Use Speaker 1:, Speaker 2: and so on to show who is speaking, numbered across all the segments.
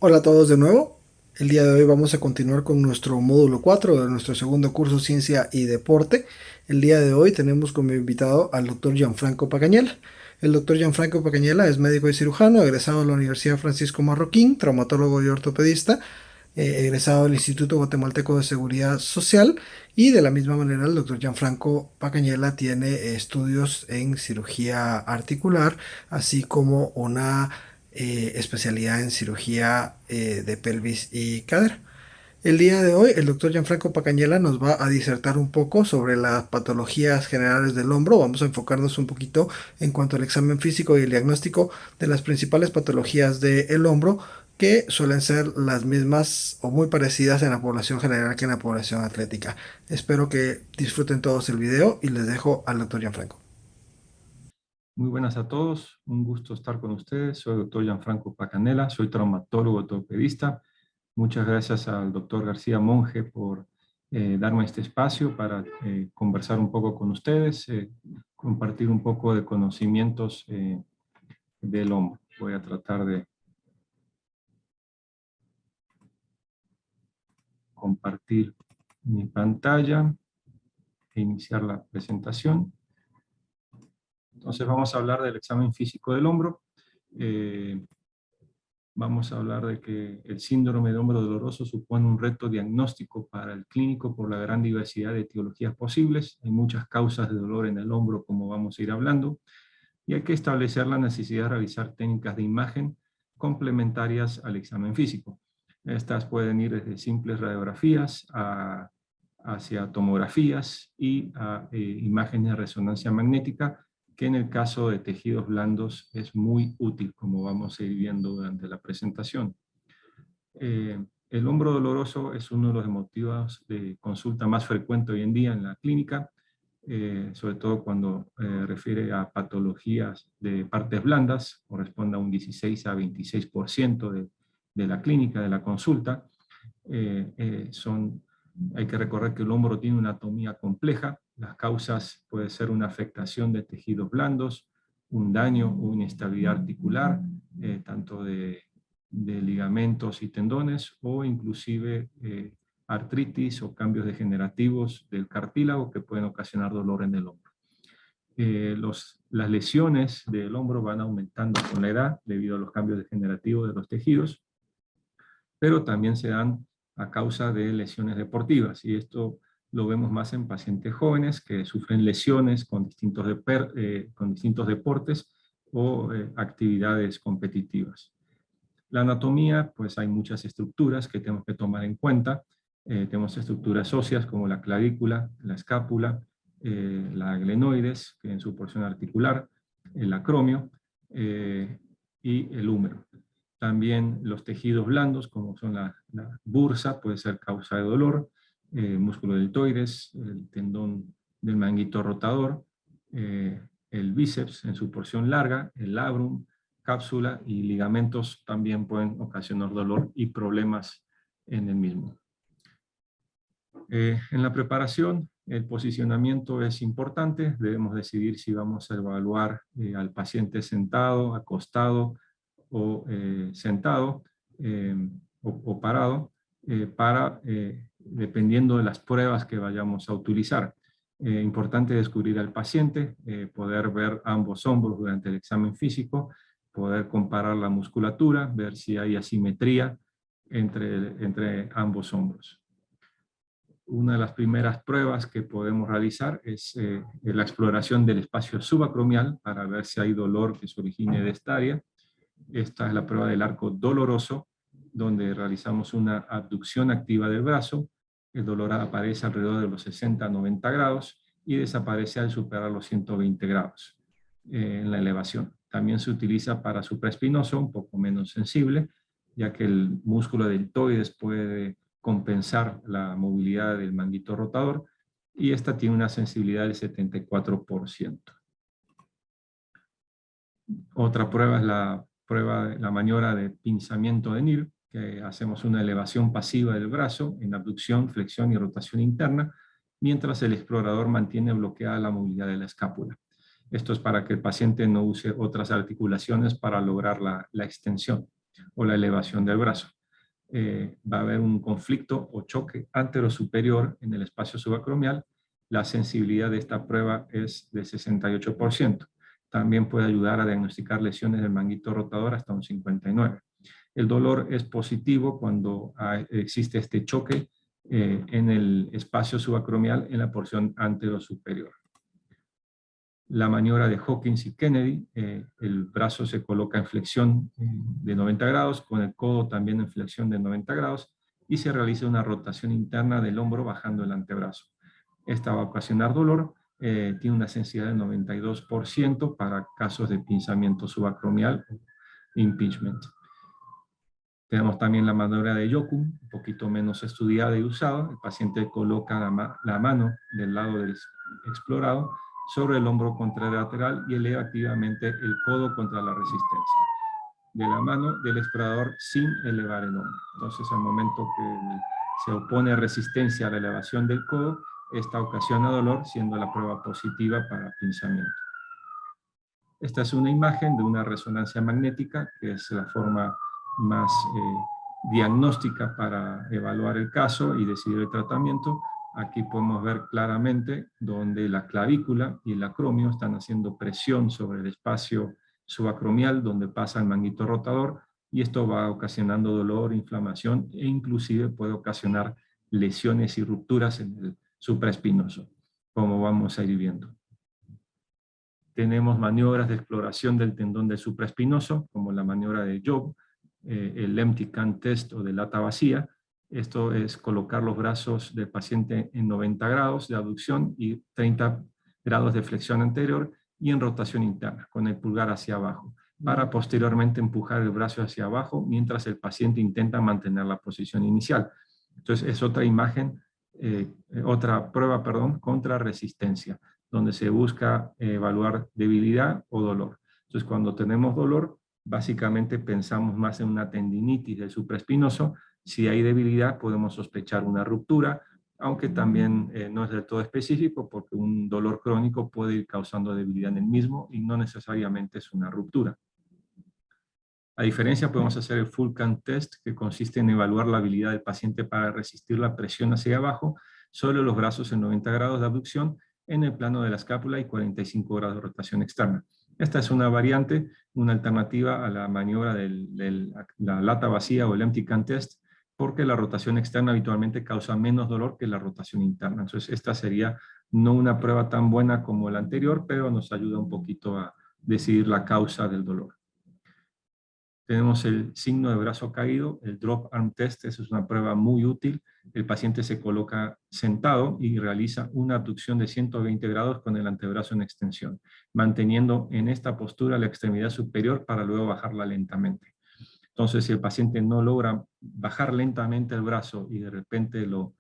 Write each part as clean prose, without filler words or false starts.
Speaker 1: Hola a todos de nuevo. El día de hoy vamos a continuar con nuestro módulo 4 de nuestro segundo curso Ciencia y Deporte. El día de hoy tenemos como invitado al doctor Gianfranco Pagañela. El doctor Gianfranco Pagañela es médico y cirujano, egresado de la Universidad Francisco Marroquín, traumatólogo y ortopedista, egresado del Instituto Guatemalteco de Seguridad Social, y de la misma manera el doctor Gianfranco Pagañela tiene estudios en cirugía articular, así como una especialidad en cirugía de pelvis y cadera. El día de hoy, el doctor Gianfranco Pacañela nos va a disertar un poco sobre las patologías generales del hombro. Vamos a enfocarnos un poquito en cuanto al examen físico y el diagnóstico de las principales patologías del hombro, que suelen ser las mismas o muy parecidas en la población general que en la población atlética. Espero que disfruten todos el video y les dejo al doctor Gianfranco.
Speaker 2: Muy buenas a todos, un gusto estar con ustedes. Soy el doctor Gianfranco Pacanela, soy traumatólogo ortopedista. Muchas gracias al doctor García Monge por darme este espacio para conversar un poco con ustedes, compartir un poco de conocimientos del hombro. Voy a tratar de compartir mi pantalla e iniciar la presentación. Entonces vamos a hablar del examen físico del hombro. Eh, Vamos a hablar de que el síndrome de hombro doloroso supone un reto diagnóstico para el clínico por la gran diversidad de etiologías posibles. Hay muchas causas de dolor en el hombro, como vamos a ir hablando, y hay que establecer la necesidad de realizar técnicas de imagen complementarias al examen físico. Estas pueden ir desde simples radiografías hacia tomografías y a imágenes de resonancia magnética, que en el caso de tejidos blandos es muy útil, como vamos a ir viendo durante la presentación. El hombro doloroso es uno de los motivos de consulta más frecuente hoy en día en la clínica, sobre todo cuando refiere a patologías de partes blandas, corresponde a un 16 a 26% de la clínica, de la consulta. Hay que recordar que el hombro tiene una anatomía compleja. Las causas puede ser una afectación de tejidos blandos, un daño o una inestabilidad articular, tanto de ligamentos y tendones, o inclusive artritis o cambios degenerativos del cartílago que pueden ocasionar dolor en el hombro. Las lesiones del hombro van aumentando con la edad debido a los cambios degenerativos de los tejidos, pero también se dan a causa de lesiones deportivas, y esto lo vemos más en pacientes jóvenes que sufren lesiones con con distintos deportes o actividades competitivas. La anatomía, pues hay muchas estructuras que tenemos que tomar en cuenta. Tenemos estructuras óseas como la clavícula, la escápula, la glenoides, que en su porción articular, el acromio y el húmero. También los tejidos blandos, como son la bursa, puede ser causa de dolor, músculo deltoides, el tendón del manguito rotador, el bíceps en su porción larga, el labrum, cápsula y ligamentos también pueden ocasionar dolor y problemas en el mismo. En la preparación, el posicionamiento es importante. Debemos decidir si vamos a evaluar al paciente sentado, acostado o sentado o parado, dependiendo de las pruebas que vayamos a utilizar. Importante descubrir al paciente, poder ver ambos hombros durante el examen físico, poder comparar la musculatura, ver si hay asimetría entre ambos hombros. Una de las primeras pruebas que podemos realizar es la exploración del espacio subacromial para ver si hay dolor que se origine de esta área. Esta es la prueba del arco doloroso, donde realizamos una abducción activa del brazo. El dolor aparece alrededor de los 60 a 90 grados y desaparece al superar los 120 grados en la elevación. También se utiliza para supraespinoso, un poco menos sensible, ya que el músculo deltoides puede compensar la movilidad del manguito rotador, y esta tiene una sensibilidad del 74%. Otra prueba es la maniobra de pinzamiento de Neal, que hacemos una elevación pasiva del brazo en abducción, flexión y rotación interna, mientras el explorador mantiene bloqueada la movilidad de la escápula. Esto es para que el paciente no use otras articulaciones para lograr la extensión. o la elevación del brazo. Va a haber un conflicto o choque antero-superior en el espacio subacromial. La sensibilidad de esta prueba es de 68%. También puede ayudar a diagnosticar lesiones del manguito rotador hasta un 59%. El dolor es positivo cuando existe este choque en el espacio subacromial en la porción antero-superior. La maniobra de Hawkins y Kennedy, el brazo se coloca en flexión de 90 grados, con el codo también en flexión de 90 grados, y se realiza una rotación interna del hombro bajando el antebrazo. Esta va a ocasionar dolor, tiene una sensibilidad de 92% para casos de pinzamiento subacromial o impingement. Tenemos también la maniobra de Yokun, un poquito menos estudiada y usada. El paciente coloca la mano del lado del explorado sobre el hombro contralateral y eleva activamente el codo contra la resistencia de la mano del explorador sin elevar el hombro. Entonces, al momento que se opone resistencia a la elevación del codo, esta ocasiona dolor, siendo la prueba positiva para pinzamiento. Esta es una imagen de una resonancia magnética, que es la forma más diagnóstica para evaluar el caso y decidir el tratamiento. Aquí podemos ver claramente donde la clavícula y el acromio están haciendo presión sobre el espacio subacromial donde pasa el manguito rotador, y esto va ocasionando dolor, inflamación e inclusive puede ocasionar lesiones y rupturas en el supraespinoso, como vamos a ir viendo. Tenemos maniobras de exploración del tendón del supraespinoso, como la maniobra de Job, el empty can test o de lata vacía. Esto es colocar los brazos del paciente en 90 grados de abducción y 30 grados de flexión anterior y en rotación interna, con el pulgar hacia abajo, para posteriormente empujar el brazo hacia abajo mientras el paciente intenta mantener la posición inicial. Entonces es otra imagen, otra prueba, contra resistencia, donde se busca evaluar debilidad o dolor. Entonces, cuando tenemos dolor, básicamente pensamos más en una tendinitis del supraespinoso. Si hay debilidad, podemos sospechar una ruptura, aunque también no es del todo específico, porque un dolor crónico puede ir causando debilidad en el mismo y no necesariamente es una ruptura. A diferencia, podemos hacer el full can test, que consiste en evaluar la habilidad del paciente para resistir la presión hacia abajo sobre los brazos en 90 grados de abducción en el plano de la escápula y 45 grados de rotación externa. Esta es una variante, una alternativa a la maniobra de la lata vacía o el empty can test, porque la rotación externa habitualmente causa menos dolor que la rotación interna. Entonces, esta sería no una prueba tan buena como la anterior, pero nos ayuda un poquito a decidir la causa del dolor. Tenemos el signo de brazo caído, el drop arm test. Esa es una prueba muy útil. El paciente se coloca sentado y realiza una abducción de 120 grados con el antebrazo en extensión, manteniendo en esta postura la extremidad superior para luego bajarla lentamente. Entonces, si el paciente no logra bajar lentamente el brazo y de repente lo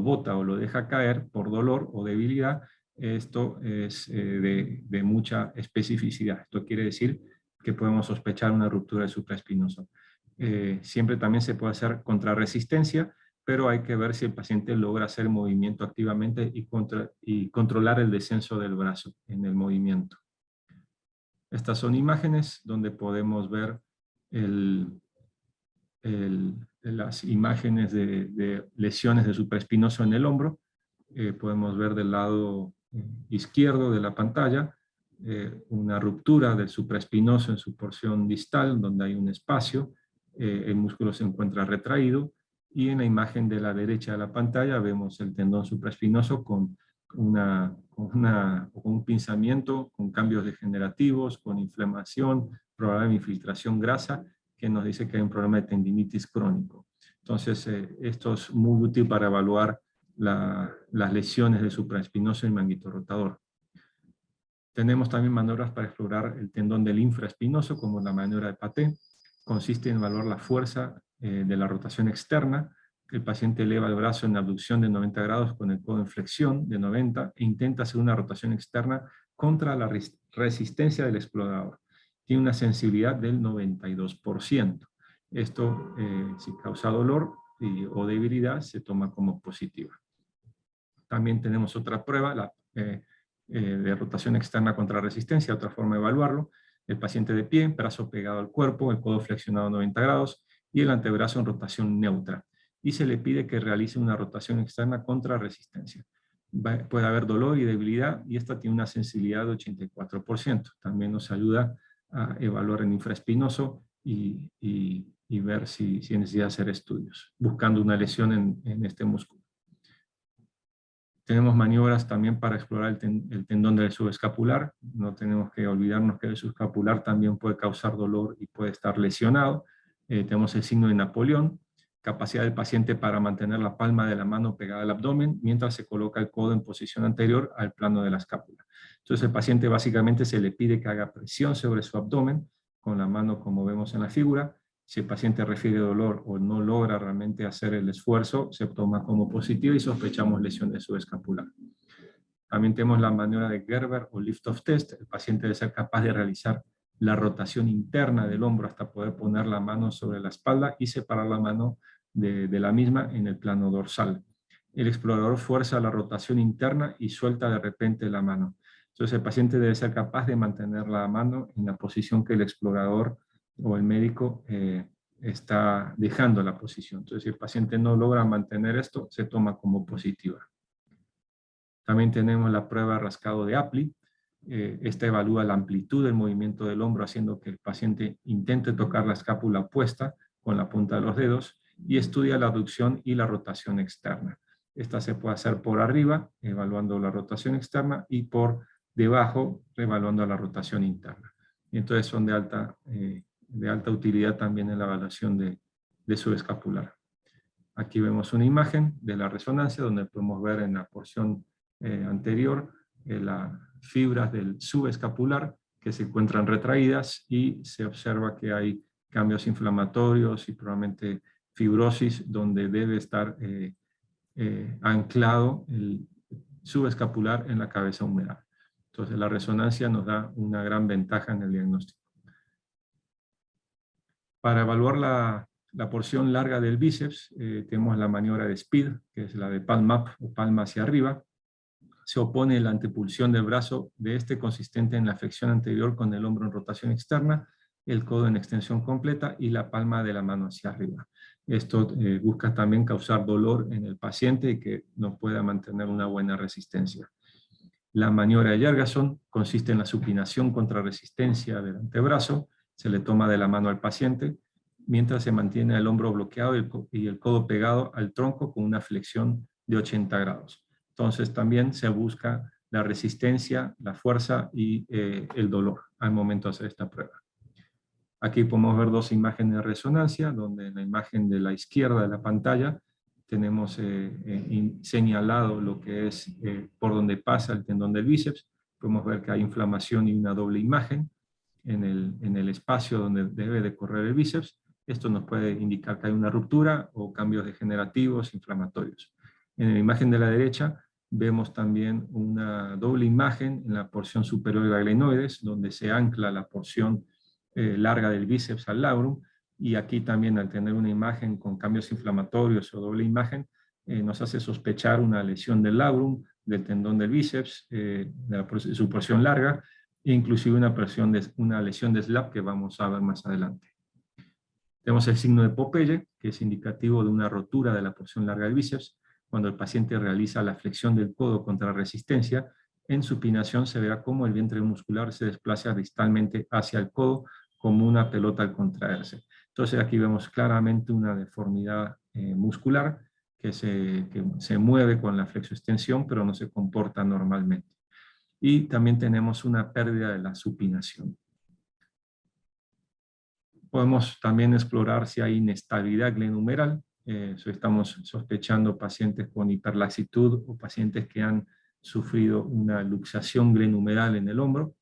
Speaker 2: bota o lo deja caer por dolor o debilidad, esto es de mucha especificidad. Esto quiere decir que podemos sospechar una ruptura del supraespinoso. Siempre también se puede hacer contrarresistencia, pero hay que ver si el paciente logra hacer movimiento activamente y controlar el descenso del brazo en el movimiento. Estas son imágenes donde podemos ver las imágenes de lesiones de supraespinoso en el hombro. Podemos ver del lado izquierdo de la pantalla una ruptura del supraespinoso en su porción distal, donde hay un espacio, el músculo se encuentra retraído, y en la imagen de la derecha de la pantalla vemos el tendón supraespinoso con un pinzamiento, con cambios degenerativos, con inflamación, probable infiltración grasa, que nos dice que hay un problema de tendinitis crónico. Entonces, esto es muy útil para evaluar las lesiones del supraespinoso y manguito rotador. Tenemos también maniobras para explorar el tendón del infraespinoso, como la maniobra de Paté. Consiste en evaluar la fuerza de la rotación externa. El paciente eleva el brazo en abducción de 90 grados con el codo en flexión de 90 e intenta hacer una rotación externa contra la resistencia del explorador. Tiene una sensibilidad del 92%. Esto, si causa dolor o debilidad, se toma como positiva. También tenemos otra prueba, de rotación externa contra resistencia, otra forma de evaluarlo. El paciente de pie, brazo pegado al cuerpo, el codo flexionado a 90 grados y el antebrazo en rotación neutra. Y se le pide que realice una rotación externa contra resistencia. Puede haber dolor y debilidad y esta tiene una sensibilidad de 84%. También nos ayuda a evaluar el infraespinoso y ver si hay necesidad de hacer estudios, buscando una lesión en este músculo. Tenemos maniobras también para explorar el tendón del subescapular. No tenemos que olvidarnos que el subescapular también puede causar dolor y puede estar lesionado. Tenemos el signo de Napoleón, capacidad del paciente para mantener la palma de la mano pegada al abdomen mientras se coloca el codo en posición anterior al plano de la escápula. Entonces el paciente básicamente se le pide que haga presión sobre su abdomen con la mano como vemos en la figura. Si el paciente refiere dolor o no logra realmente hacer el esfuerzo, se toma como positivo y sospechamos lesión de subescapular. También tenemos la maniobra de Gerber o lift-off test. El paciente debe ser capaz de realizar la rotación interna del hombro hasta poder poner la mano sobre la espalda y separar la mano de la misma en el plano dorsal. El explorador fuerza la rotación interna y suelta de repente la mano. Entonces el paciente debe ser capaz de mantener la mano en la posición que el explorador o el médico está dejando la posición. Entonces si el paciente no logra mantener esto, se toma como positiva. También tenemos la prueba rascado de Apley. Esta evalúa la amplitud del movimiento del hombro, haciendo que el paciente intente tocar la escápula opuesta con la punta de los dedos y estudia la abducción y la rotación externa. Esta se puede hacer por arriba, evaluando la rotación externa, y por debajo, evaluando la rotación interna. Y entonces son de alta utilidad también en la evaluación de subescapular. Aquí vemos una imagen de la resonancia, donde podemos ver en la porción anterior las fibras del subescapular que se encuentran retraídas y se observa que hay cambios inflamatorios y probablemente fibrosis donde debe estar anclado el subescapular en la cabeza humeral. Entonces la resonancia nos da una gran ventaja en el diagnóstico. Para evaluar la porción larga del bíceps, tenemos la maniobra de SPEED, que es la de palm up o palma hacia arriba. Se opone la antepulsión del brazo de este consistente en la flexión anterior con el hombro en rotación externa, el codo en extensión completa y la palma de la mano hacia arriba. Esto busca también causar dolor en el paciente y que no pueda mantener una buena resistencia. La maniobra de Jergenson consiste en la supinación contra resistencia del antebrazo. Se le toma de la mano al paciente mientras se mantiene el hombro bloqueado y el codo pegado al tronco con una flexión de 80 grados. Entonces también se busca la resistencia, la fuerza y el dolor al momento de hacer esta prueba. Aquí podemos ver dos imágenes de resonancia, donde en la imagen de la izquierda de la pantalla tenemos señalado lo que es por donde pasa el tendón del bíceps. Podemos ver que hay inflamación y una doble imagen en el espacio donde debe de correr el bíceps. Esto nos puede indicar que hay una ruptura o cambios degenerativos, inflamatorios. En la imagen de la derecha vemos también una doble imagen en la porción superior de la glenoides, donde se ancla la porción larga del bíceps al labrum, y aquí también al tener una imagen con cambios inflamatorios o doble imagen, nos hace sospechar una lesión del labrum, del tendón del bíceps, de su porción larga, e inclusive una lesión de SLAP que vamos a ver más adelante. Tenemos el signo de Popeye, que es indicativo de una rotura de la porción larga del bíceps. Cuando el paciente realiza la flexión del codo contra resistencia, en supinación se verá cómo el vientre muscular se desplaza distalmente hacia el codo como una pelota al contraerse. Entonces aquí vemos claramente una deformidad muscular que se mueve con la flexoextensión, pero no se comporta normalmente. Y también tenemos una pérdida de la supinación. Podemos también explorar si hay inestabilidad glenumeral. Estamos sospechando pacientes con hiperlaxitud o pacientes que han sufrido una luxación glenumeral en el hombro.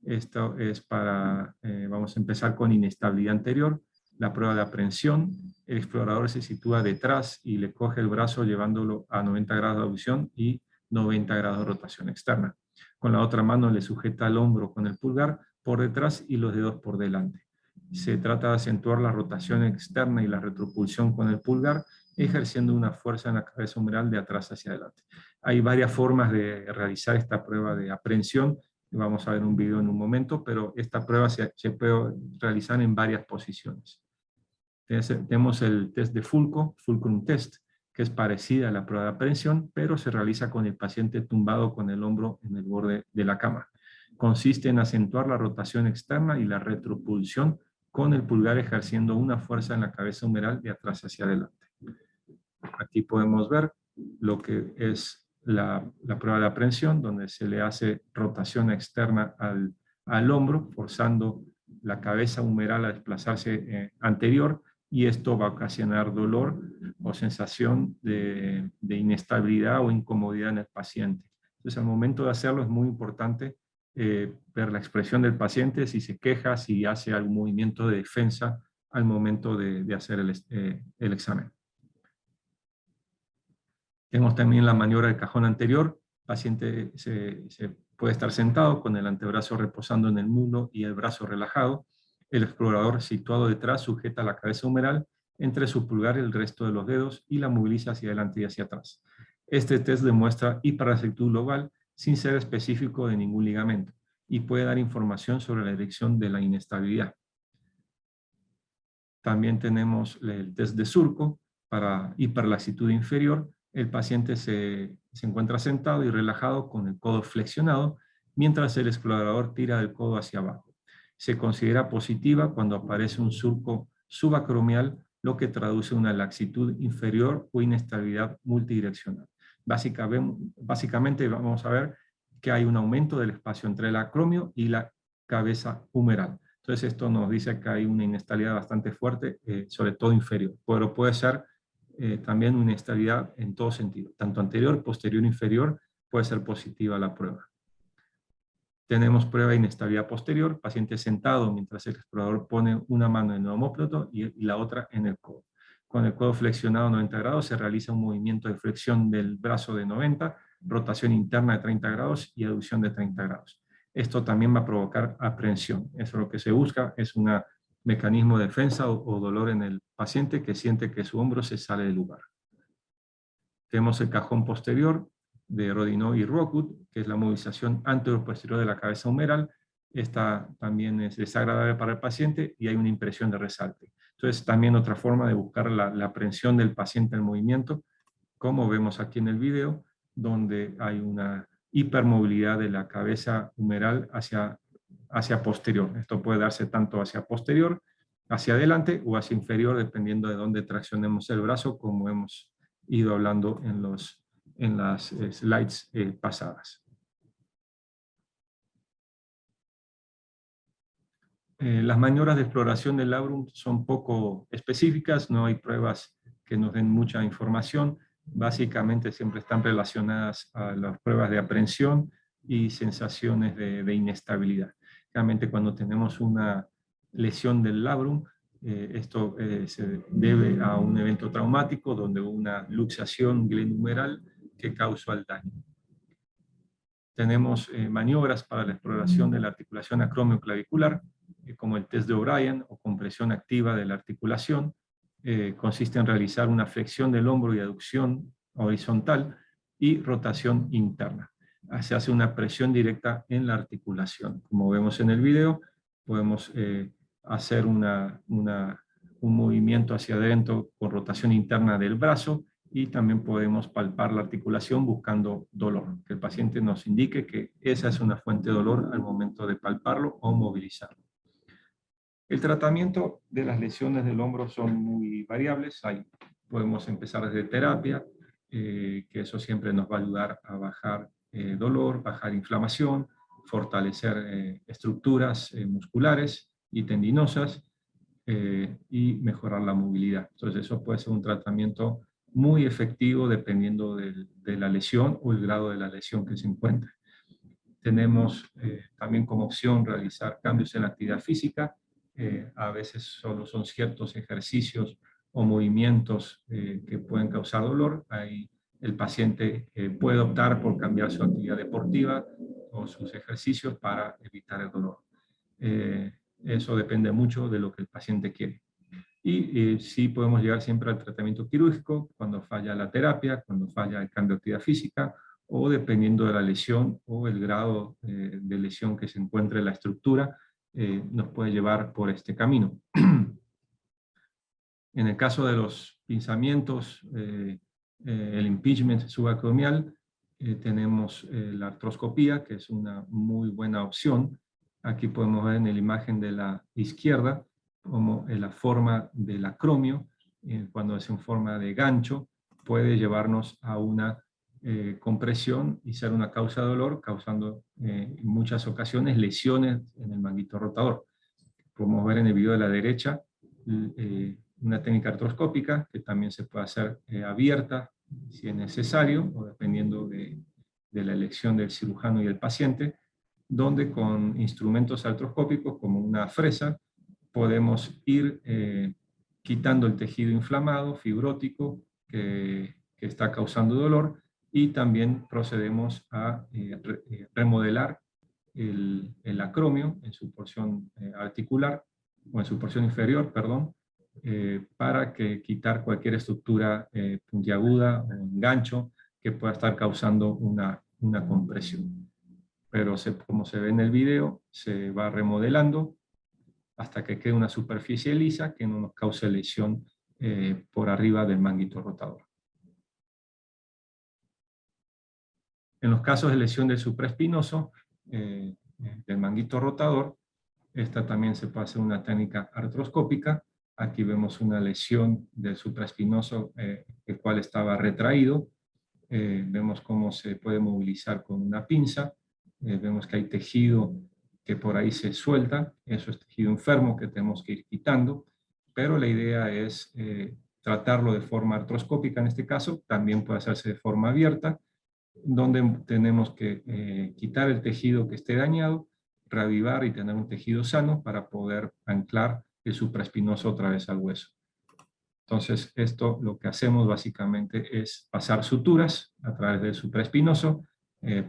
Speaker 2: Esto es vamos a empezar con inestabilidad anterior, la prueba de aprehensión. El explorador se sitúa detrás y le coge el brazo llevándolo a 90 grados de abducción y 90 grados de rotación externa. Con la otra mano le sujeta el hombro con el pulgar por detrás y los dedos por delante. Se trata de acentuar la rotación externa y la retropulsión con el pulgar, ejerciendo una fuerza en la cabeza humeral de atrás hacia adelante. Hay varias formas de realizar esta prueba de aprehensión, Vamos a ver un video en un momento, pero esta prueba se puede realizar en varias posiciones. Tenemos el test de Fulcrum Test, que es parecida a la prueba de aprehensión, pero se realiza con el paciente tumbado con el hombro en el borde de la cama. Consiste en acentuar la rotación externa y la retropulsión con el pulgar ejerciendo una fuerza en la cabeza humeral de atrás hacia adelante. Aquí podemos ver lo que es la prueba de aprehensión, donde se le hace rotación externa al hombro, forzando la cabeza humeral a desplazarse anterior, y esto va a ocasionar dolor o sensación de inestabilidad o incomodidad en el paciente. Entonces, al momento de hacerlo es muy importante ver la expresión del paciente, si se queja, si hace algún movimiento de defensa al momento de hacer el examen. Tenemos también la maniobra del cajón anterior. El paciente se puede estar sentado con el antebrazo reposando en el muslo y el brazo relajado. El explorador situado detrás sujeta la cabeza humeral entre su pulgar y el resto de los dedos y la moviliza hacia adelante y hacia atrás. Este test demuestra hiperreceptitud global sin ser específico de ningún ligamento y puede dar información sobre la dirección de la inestabilidad. También tenemos el test de surco para hiperlaxitud inferior. El paciente se encuentra sentado y relajado con el codo flexionado, mientras el explorador tira del codo hacia abajo. Se considera positiva cuando aparece un surco subacromial, lo que traduce una laxitud inferior o inestabilidad multidireccional. Básicamente vamos a ver que hay un aumento del espacio entre el acromio y la cabeza humeral. Entonces esto nos dice que hay una inestabilidad bastante fuerte, sobre todo inferior, pero puede ser también una inestabilidad en todo sentido, tanto anterior, posterior, inferior, puede ser positiva la prueba. Tenemos prueba de inestabilidad posterior, paciente sentado mientras el explorador pone una mano en el omóplato y la otra en el codo. Con el codo flexionado 90 grados se realiza un movimiento de flexión del brazo de 90, rotación interna de 30 grados y aducción de 30 grados. Esto también va a provocar aprehensión. Eso lo que se busca es un mecanismo de defensa o dolor en el paciente que siente que su hombro se sale del lugar. Tenemos el cajón posterior de Rodino y Rockwood, que es la movilización anterior-posterior de la cabeza humeral. Esta también es desagradable para el paciente y hay una impresión de resalte. Entonces, también otra forma de buscar la aprehensión del paciente en movimiento, como vemos aquí en el video, donde hay una hipermovilidad de la cabeza humeral hacia posterior. Esto puede darse tanto hacia posterior, hacia adelante o hacia inferior, dependiendo de dónde traccionemos el brazo, como hemos ido hablando en las slides pasadas. Las maniobras de exploración del labrum son poco específicas, no hay pruebas que nos den mucha información. Básicamente siempre están relacionadas a las pruebas de aprehensión y sensaciones de inestabilidad. Realmente cuando tenemos una lesión del labrum, esto se debe a un evento traumático donde hubo una luxación glenumeral que causó el daño. Tenemos maniobras para la exploración de la articulación acromioclavicular, como el test de O'Brien o compresión activa de la articulación. Consiste en realizar una flexión del hombro y aducción horizontal y rotación interna. Se hace una presión directa en la articulación. Como vemos en el video, podemos hacer un movimiento hacia adentro con rotación interna del brazo, y también podemos palpar la articulación buscando dolor, que el paciente nos indique que esa es una fuente de dolor al momento de palparlo o movilizarlo. El tratamiento de las lesiones del hombro son muy variables. Podemos empezar desde terapia, que eso siempre nos va a ayudar a bajar dolor, bajar inflamación, fortalecer estructuras musculares y tendinosas, y mejorar la movilidad. Entonces eso puede ser un tratamiento muy efectivo dependiendo de la lesión o el grado de la lesión que se encuentre. Tenemos también como opción realizar cambios en la actividad física. A veces solo son ciertos ejercicios o movimientos que pueden causar dolor. Ahí el paciente puede optar por cambiar su actividad deportiva o sus ejercicios para evitar el dolor. Eso depende mucho de lo que el paciente quiere. Y sí podemos llegar siempre al tratamiento quirúrgico cuando falla la terapia, cuando falla el cambio de actividad física o dependiendo de la lesión o el grado de lesión que se encuentre en la estructura, nos puede llevar por este camino. En el caso de los pinzamientos, el impeachment subacromial, tenemos la artroscopía, que es una muy buena opción. Aquí podemos ver en la imagen de la izquierda como la forma del acromio, cuando es en forma de gancho, puede llevarnos a una compresión y ser una causa de dolor, causando en muchas ocasiones lesiones en el manguito rotador. Podemos ver en el video de la derecha una técnica artroscópica que también se puede hacer abierta si es necesario, o dependiendo de la elección del cirujano y el paciente, donde con instrumentos artroscópicos como una fresa podemos ir quitando el tejido inflamado, fibrótico, que está causando dolor, y también procedemos a remodelar el acromio en su porción articular, o en su porción inferior, perdón, para quitar cualquier estructura puntiaguda o engancho que pueda estar causando una compresión. Pero como se ve en el video, se va remodelando hasta que quede una superficie lisa que no nos cause lesión por arriba del manguito rotador. En los casos de lesión del supraespinoso, del manguito rotador, esta también se puede hacer una técnica artroscópica. Aquí vemos una lesión del supraespinoso, el cual estaba retraído. Vemos cómo se puede movilizar con una pinza. Vemos que hay tejido que por ahí se suelta. Eso es tejido enfermo que tenemos que ir quitando. Pero la idea es tratarlo de forma artroscópica en este caso. También puede hacerse de forma abierta, donde tenemos que quitar el tejido que esté dañado, reavivar y tener un tejido sano para poder anclar el supraespinoso otra vez al hueso. Entonces, esto lo que hacemos básicamente es pasar suturas a través del supraespinoso,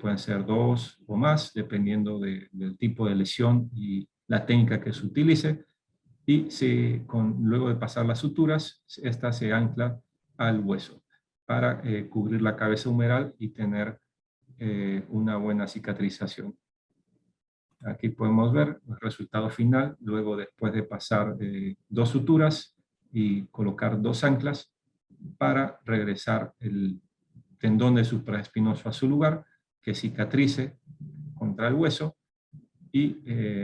Speaker 2: pueden ser 2 o más, dependiendo del tipo de lesión y la técnica que se utilice, y luego de pasar las suturas, esta se ancla al hueso para cubrir la cabeza humeral y tener una buena cicatrización. Aquí podemos ver el resultado final, luego después de pasar 2 suturas y colocar 2 anclas para regresar el tendón del supraespinoso a su lugar, que cicatrice contra el hueso, y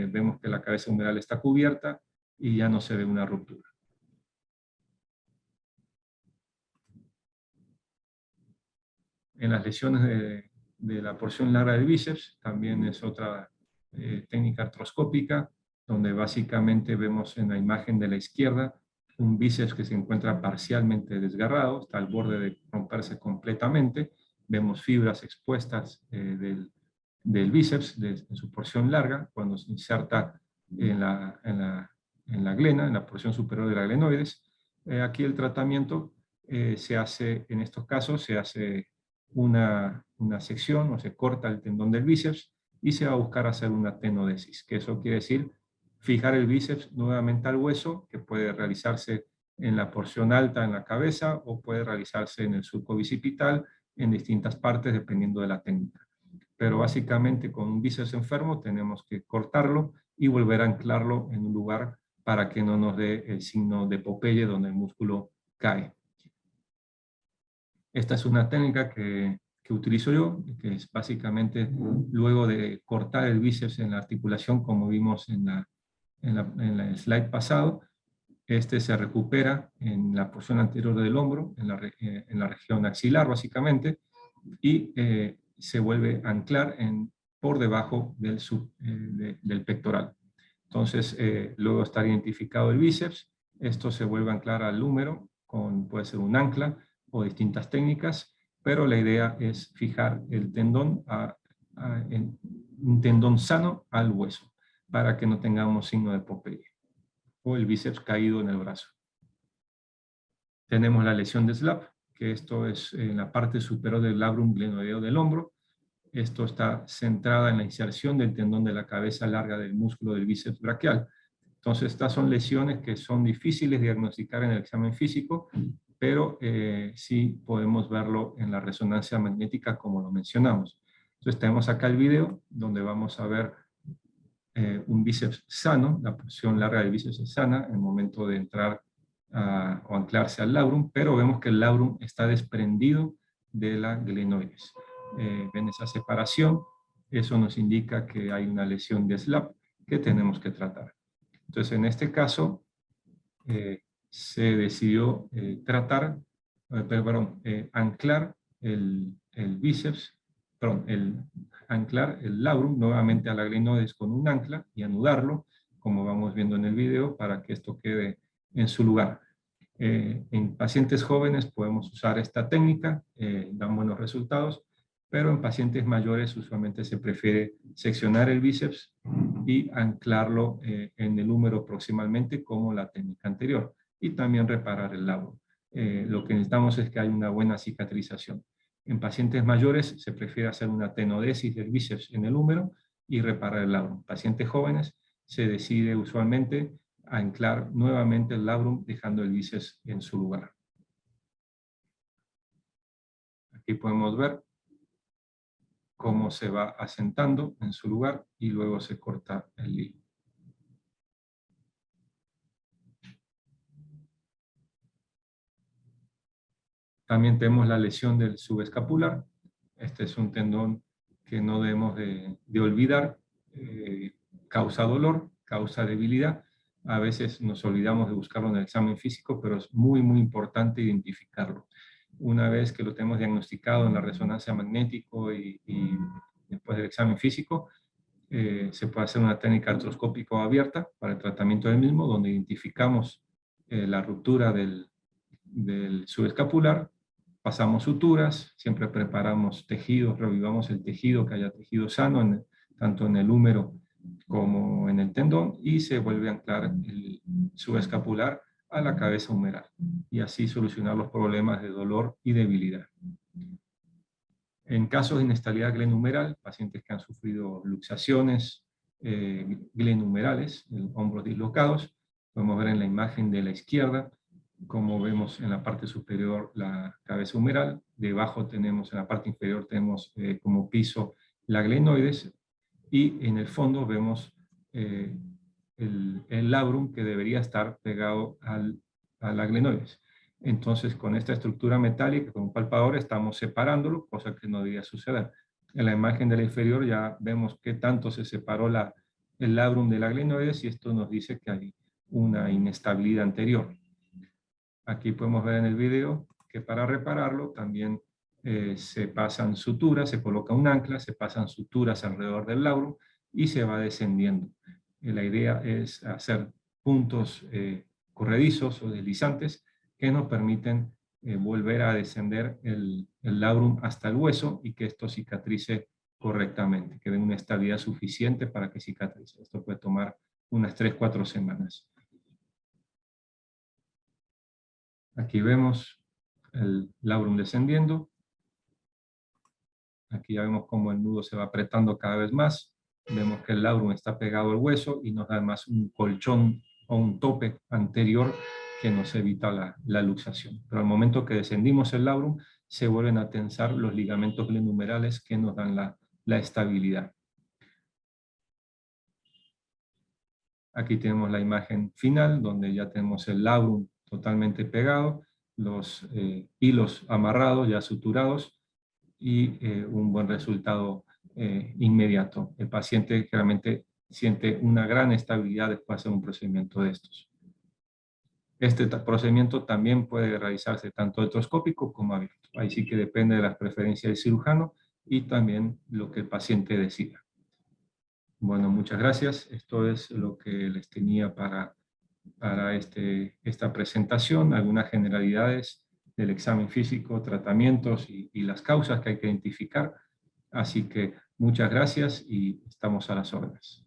Speaker 2: vemos que la cabeza humeral está cubierta y ya no se ve una ruptura. En las lesiones de la porción larga del bíceps también es otra técnica artroscópica, donde básicamente vemos en la imagen de la izquierda un bíceps que se encuentra parcialmente desgarrado, está al borde de romperse completamente. Vemos fibras expuestas del bíceps en su porción larga, cuando se inserta en la glena, en la porción superior de la glenoides. Aquí el tratamiento se hace, en estos casos, se hace una sección o se corta el tendón del bíceps y se va a buscar hacer una tenodesis, que eso quiere decir fijar el bíceps nuevamente al hueso, que puede realizarse en la porción alta en la cabeza o puede realizarse en el surco bicipital en distintas partes dependiendo de la técnica. Pero básicamente con un bíceps enfermo tenemos que cortarlo y volver a anclarlo en un lugar para que no nos dé el signo de Popeye donde el músculo cae. Esta es una técnica que utilizo yo, que es básicamente luego de cortar el bíceps en la articulación, como vimos en el slide pasado, este se recupera en la porción anterior del hombro, en la región axilar básicamente, y se vuelve a anclar por debajo del pectoral. Entonces, luego de estar identificado el bíceps, esto se vuelve a anclar al húmero, puede ser un ancla o distintas técnicas, pero la idea es fijar el tendón, un tendón sano al hueso, para que no tengamos signo de Popeye, o el bíceps caído en el brazo. Tenemos la lesión de SLAP, que esto es en la parte superior del labrum glenoideo del hombro. Esto está centrada en la inserción del tendón de la cabeza larga del músculo del bíceps braquial. Entonces, estas son lesiones que son difíciles de diagnosticar en el examen físico, pero sí podemos verlo en la resonancia magnética como lo mencionamos. Entonces tenemos acá el video donde vamos a ver un bíceps sano, la porción larga del bíceps es sana en el momento de entrar o anclarse al labrum, pero vemos que el labrum está desprendido de la glenoides. Ven esa separación, eso nos indica que hay una lesión de SLAP que tenemos que tratar. Entonces en este caso se decidió anclar el bíceps, anclar el labrum nuevamente a la glenoides con un ancla y anudarlo, como vamos viendo en el video, para que esto quede en su lugar. En pacientes jóvenes podemos usar esta técnica, dan buenos resultados, pero en pacientes mayores usualmente se prefiere seccionar el bíceps y anclarlo en el húmero proximalmente como la técnica anterior, y también reparar el labrum. Lo que necesitamos es que haya una buena cicatrización. En pacientes mayores se prefiere hacer una tenodesis del bíceps en el húmero y reparar el labrum. En pacientes jóvenes se decide usualmente anclar nuevamente el labrum dejando el bíceps en su lugar. Aquí podemos ver cómo se va asentando en su lugar y luego se corta el hilo. También tenemos la lesión del subescapular. Este es un tendón que no debemos de olvidar. Causa dolor, causa debilidad. A veces nos olvidamos de buscarlo en el examen físico, pero es muy, muy importante identificarlo. Una vez que lo tenemos diagnosticado en la resonancia magnética y después del examen físico, se puede hacer una técnica artroscópica abierta para el tratamiento del mismo, donde identificamos la ruptura del subescapular, pasamos suturas, siempre preparamos tejidos, revivamos el tejido, que haya tejido sano, tanto en el húmero como en el tendón, y se vuelve a anclar el subescapular a la cabeza humeral, y así solucionar los problemas de dolor y debilidad. En casos de inestabilidad glenumeral, pacientes que han sufrido luxaciones glenumerales, hombros dislocados, podemos ver en la imagen de la izquierda, como vemos en la parte superior la cabeza humeral, debajo tenemos, en la parte inferior tenemos como piso la glenoides, y en el fondo vemos el labrum que debería estar pegado a la glenoides. Entonces, con esta estructura metálica, con un palpador, estamos separándolo, cosa que no debería suceder. En la imagen de la inferior ya vemos qué tanto se separó el labrum de la glenoides, y esto nos dice que hay una inestabilidad anterior. Aquí podemos ver en el video que para repararlo también se pasan suturas, se coloca un ancla, se pasan suturas alrededor del labrum y se va descendiendo. La idea es hacer puntos corredizos o deslizantes que nos permiten volver a descender el labrum hasta el hueso y que esto cicatrice correctamente, que den una estabilidad suficiente para que cicatrice. Esto puede tomar unas 3-4 semanas. Aquí vemos el labrum descendiendo. Aquí ya vemos cómo el nudo se va apretando cada vez más. Vemos que el labrum está pegado al hueso y nos da además un colchón o un tope anterior que nos evita la luxación. Pero al momento que descendimos el labrum, se vuelven a tensar los ligamentos glenumerales que nos dan la estabilidad. Aquí tenemos la imagen final, donde ya tenemos el labrum totalmente pegado, los hilos amarrados, ya suturados, y un buen resultado inmediato. El paciente realmente siente una gran estabilidad después de hacer un procedimiento de estos. Este procedimiento también puede realizarse tanto artroscópico como abierto. Ahí sí que depende de las preferencias del cirujano y también lo que el paciente decida. Bueno, muchas gracias. Esto es lo que les tenía para esta presentación, algunas generalidades del examen físico, tratamientos y las causas que hay que identificar. Así que muchas gracias y estamos a las órdenes.